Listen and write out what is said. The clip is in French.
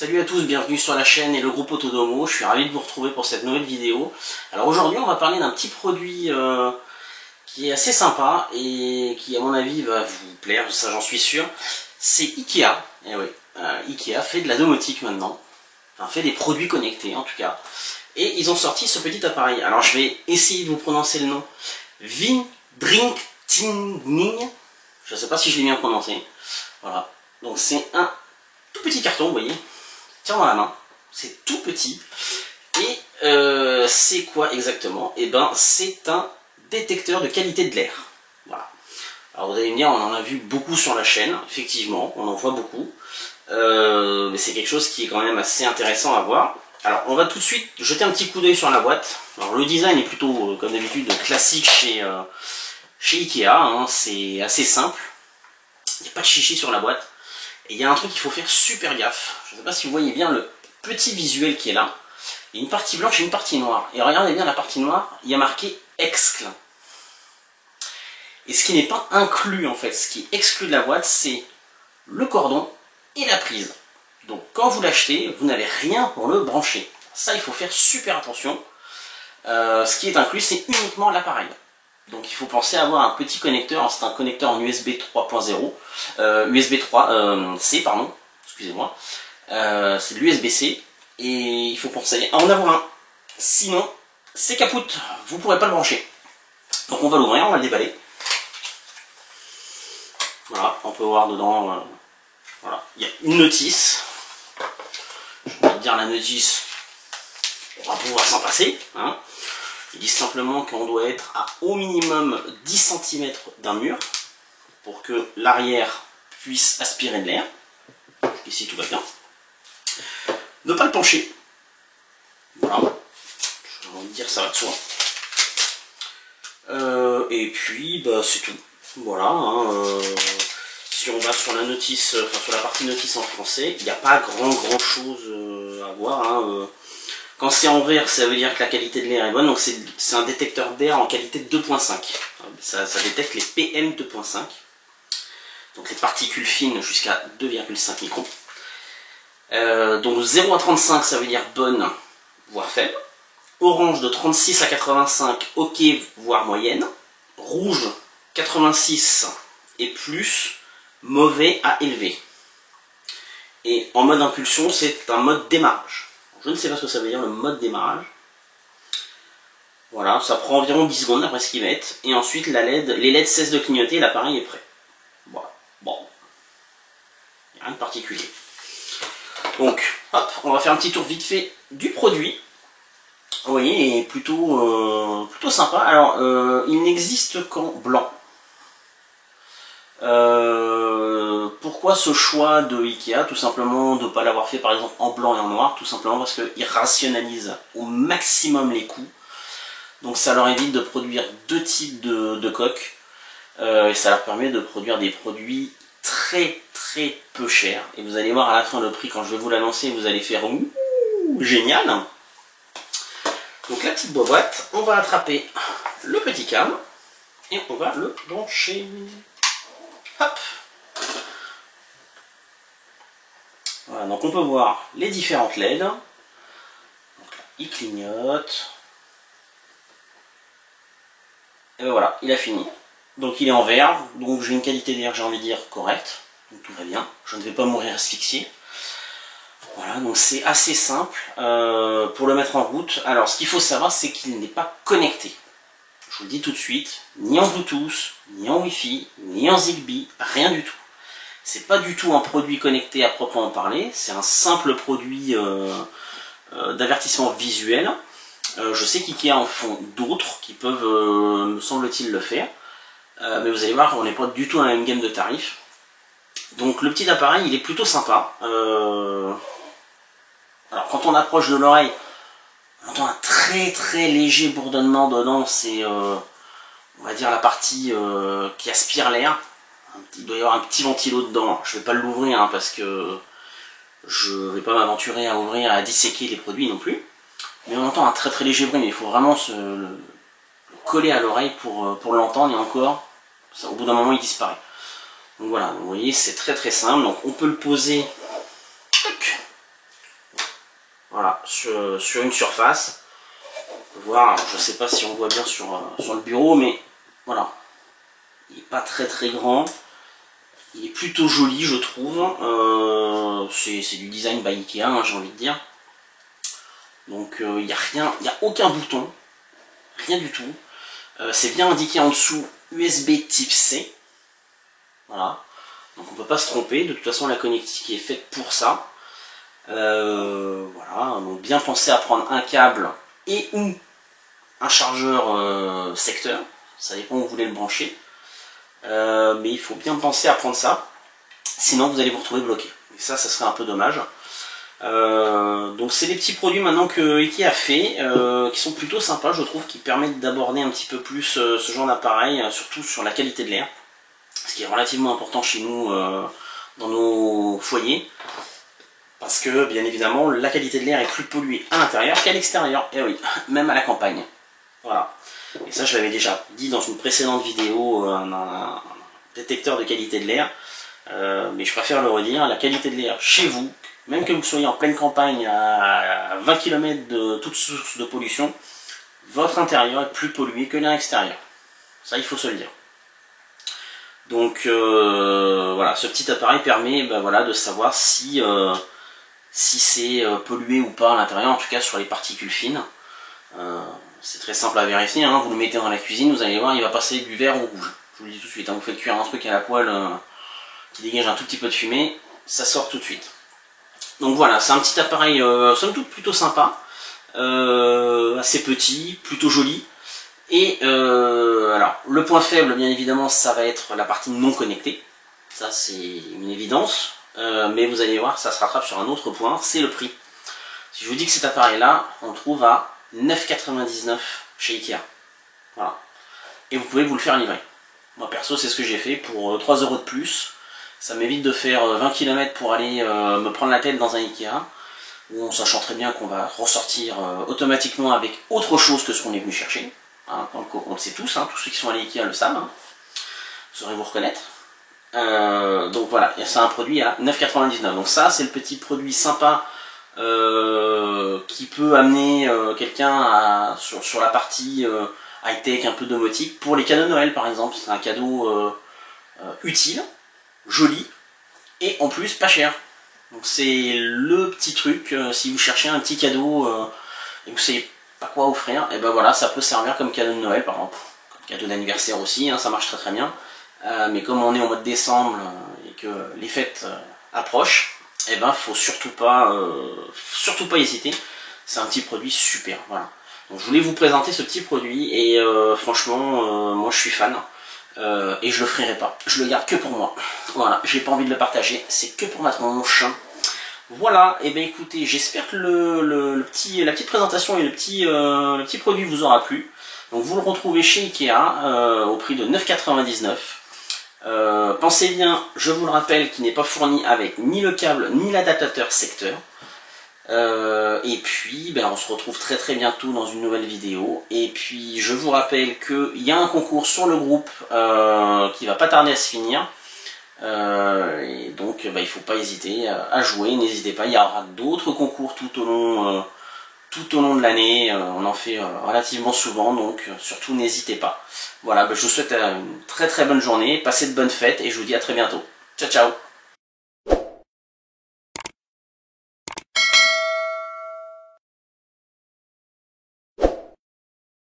Salut à tous, bienvenue sur la chaîne et le groupe Autodomo, je suis ravi de vous retrouver pour cette nouvelle vidéo. Alors aujourd'hui on va parler d'un petit produit qui est assez sympa et qui à mon avis va vous plaire, ça j'en suis sûr. C'est Ikea, et oui, Ikea fait de la domotique maintenant, enfin fait des produits connectés en tout cas. Et ils ont sorti ce petit appareil, alors je vais essayer de vous prononcer le nom, Vindrinktingning, je ne sais pas si je l'ai bien prononcé, voilà. Donc c'est un tout petit carton, vous voyez, tiens dans la main, c'est tout petit, et c'est quoi exactement? Et ben c'est un détecteur de qualité de l'air, voilà. Alors vous allez me dire, on en a vu beaucoup sur la chaîne, effectivement, on en voit beaucoup, mais c'est quelque chose qui est quand même assez intéressant à voir. Alors on va tout de suite jeter un petit coup d'œil sur la boîte. Alors le design est plutôt, comme d'habitude, classique chez Ikea, hein. C'est assez simple, il n'y a pas de chichi sur la boîte. Et il y a un truc qu'il faut faire super gaffe. Je ne sais pas si vous voyez bien le petit visuel qui est là. Il y a une partie blanche et une partie noire. Et regardez bien la partie noire, il y a marqué Excl. Et ce qui n'est pas inclus en fait, ce qui est exclu de la boîte, c'est le cordon et la prise. Donc quand vous l'achetez, vous n'avez rien pour le brancher. Ça, il faut faire super attention. Ce qui est inclus, c'est uniquement l'appareil. Donc il faut penser à avoir un petit connecteur, c'est un connecteur en USB 3.0, USB 3C, pardon, excusez-moi, c'est de l'USB-C, et il faut penser à en avoir un, sinon c'est capoute, vous ne pourrez pas le brancher. Donc on va l'ouvrir, on va le déballer, voilà, on peut voir dedans, voilà, il y a une notice, je vais dire la notice, on va pouvoir s'en passer, hein. Ils disent simplement qu'on doit être à au minimum 10 cm d'un mur pour que l'arrière puisse aspirer de l'air. Ici tout va bien. Ne pas le pencher. Voilà. J'ai envie de dire ça va de soi. Et puis bah, c'est tout. Voilà. Hein, si on va sur la notice, enfin sur la partie notice en français, il n'y a pas grand chose à voir. Hein, quand c'est en vert, ça veut dire que la qualité de l'air est bonne, donc c'est un détecteur d'air en qualité 2.5. Ça détecte les PM 2.5, donc les particules fines jusqu'à 2,5 microns. Donc 0 à 35, ça veut dire bonne, voire faible. Orange de 36 à 85, ok, voire moyenne. Rouge, 86 et plus, mauvais à élevé. Et en mode impulsion, c'est un mode démarrage. Je ne sais pas ce que ça veut dire le mode démarrage. Voilà, ça prend environ 10 secondes après ce qu'ils mettent. Et ensuite les LED cessent de clignoter et l'appareil est prêt. Voilà. Bon. Il n'y a rien de particulier. Donc, hop, on va faire un petit tour vite fait du produit. Vous voyez, et plutôt sympa. Alors, il n'existe qu'en blanc. Pourquoi ce choix de Ikea? Tout simplement de ne pas l'avoir fait par exemple en blanc et en noir, tout simplement parce qu'ils rationalisent au maximum les coûts. Donc ça leur évite de produire deux types de coques, et ça leur permet de produire des produits très peu chers. Et vous allez voir à la fin le prix, quand je vais vous l'annoncer, vous allez faire ouh, génial. Donc la petite boîte, on va attraper le petit câble et on va le brancher. Hop. Voilà, donc on peut voir les différentes LED. Donc là, il clignote. Et ben voilà, il a fini. Donc il est en vert, donc j'ai une qualité d'air, j'ai envie de dire, correcte. Donc tout va bien, je ne vais pas mourir asphyxié. Voilà, donc c'est assez simple pour le mettre en route. Alors ce qu'il faut savoir, c'est qu'il n'est pas connecté. Je vous le dis tout de suite, ni en Bluetooth, ni en Wi-Fi, ni en Zigbee, rien du tout. C'est pas du tout un produit connecté à proprement parler, c'est un simple produit d'avertissement visuel. Je sais qu'IKEA en font d'autres qui peuvent, me semble-t-il, le faire. Mais vous allez voir, on n'est pas du tout dans la même gamme de tarifs. Donc le petit appareil, il est plutôt sympa. Alors quand on approche de l'oreille, on entend un très léger bourdonnement dedans. C'est, on va dire, la partie qui aspire l'air. Il doit y avoir un petit ventilo dedans. Je ne vais pas l'ouvrir hein, parce que je ne vais pas m'aventurer à ouvrir, à disséquer les produits non plus. Mais on entend un très léger bruit, mais il faut vraiment le coller à l'oreille pour l'entendre, et encore, ça, au bout d'un moment il disparaît. Donc voilà, vous voyez, c'est très simple. Donc on peut le poser sur une surface. On peut voir, je ne sais pas si on voit bien sur le bureau, mais voilà. Il n'est pas très très grand. Il est plutôt joli, je trouve. C'est du design by Ikea, hein, j'ai envie de dire. Donc il n'y a rien, il n'y a aucun bouton. Rien du tout. C'est bien indiqué en dessous USB type C. Voilà. Donc on ne peut pas se tromper. De toute façon, la connectique est faite pour ça. Voilà. Donc bien penser à prendre un câble et ou un chargeur secteur. Ça dépend où vous voulez le brancher. Mais il faut bien penser à prendre ça. Sinon, vous allez vous retrouver bloqué. Et ça serait un peu dommage. Donc c'est des petits produits maintenant que Ikea a fait, qui sont plutôt sympas, je trouve, qui permettent d'aborder un petit peu plus ce genre d'appareil, surtout sur la qualité de l'air, ce qui est relativement important chez nous dans nos foyers, parce que bien évidemment la qualité de l'air est plus polluée à l'intérieur qu'à l'extérieur, et oui, même à la campagne. Voilà. Et ça je l'avais déjà dit dans une précédente vidéo, un détecteur de qualité de l'air, mais je préfère le redire, la qualité de l'air chez vous, même que vous soyez en pleine campagne à 20 km de toute source de pollution, votre intérieur est plus pollué que l'air extérieur. Ça, il faut se le dire. Donc voilà, ce petit appareil permet voilà, de savoir si c'est pollué ou pas à l'intérieur, en tout cas sur les particules fines. C'est très simple à vérifier, hein. Vous le mettez dans la cuisine, vous allez voir, il va passer du vert au rouge. Je vous le dis tout de suite, hein. Vous faites cuire un truc à la poêle qui dégage un tout petit peu de fumée, ça sort tout de suite. Donc voilà, c'est un petit appareil somme toute plutôt sympa, assez petit, plutôt joli. Et alors, le point faible, bien évidemment, ça va être la partie non connectée. Ça, c'est une évidence. Mais vous allez voir, ça se rattrape sur un autre point, c'est le prix. Si je vous dis que cet appareil-là, on le trouve à 9,99 € chez Ikea. Voilà. Et vous pouvez vous le faire livrer. Moi, perso, c'est ce que j'ai fait pour 3 € de plus. Ça m'évite de faire 20 km pour aller me prendre la tête dans un Ikea, où on sachant très bien qu'on va ressortir automatiquement avec autre chose que ce qu'on est venu chercher. Hein, on le sait tous, hein, tous ceux qui sont allés Ikea le savent, hein. Vous saurez vous reconnaître. Donc voilà, c'est un produit à 9,99 €. Donc ça, c'est le petit produit sympa qui peut amener quelqu'un sur la partie high-tech, un peu domotique. Pour les cadeaux de Noël, par exemple, c'est un cadeau utile, joli, et en plus pas cher. Donc c'est le petit truc, si vous cherchez un petit cadeau et que vous savez pas quoi offrir, et ben voilà, ça peut servir comme cadeau de Noël par exemple, comme cadeau d'anniversaire aussi, hein, ça marche très très bien. Mais comme on est au mois de décembre et que les fêtes approchent, et ben faut surtout pas hésiter. C'est un petit produit super, voilà. Donc je voulais vous présenter ce petit produit et franchement, moi je suis fan. Et je le ferai pas, je le garde que pour moi. Voilà, j'ai pas envie de le partager, c'est que pour ma tronche. Voilà, et bien écoutez, j'espère que la petite présentation et le petit produit vous aura plu. Donc vous le retrouvez chez Ikea au prix de 9,99 €. Pensez bien, je vous le rappelle, qu'il n'est pas fourni avec ni le câble ni l'adaptateur secteur. Et puis on se retrouve très très bientôt dans une nouvelle vidéo. Et puis je vous rappelle qu'il y a un concours sur le groupe qui va pas tarder à se finir. Et donc il ne faut pas hésiter à jouer, n'hésitez pas, il y aura d'autres concours tout au long de l'année, on en fait relativement souvent, donc surtout n'hésitez pas. Voilà, je vous souhaite une très très bonne journée, passez de bonnes fêtes et je vous dis à très bientôt. Ciao ciao.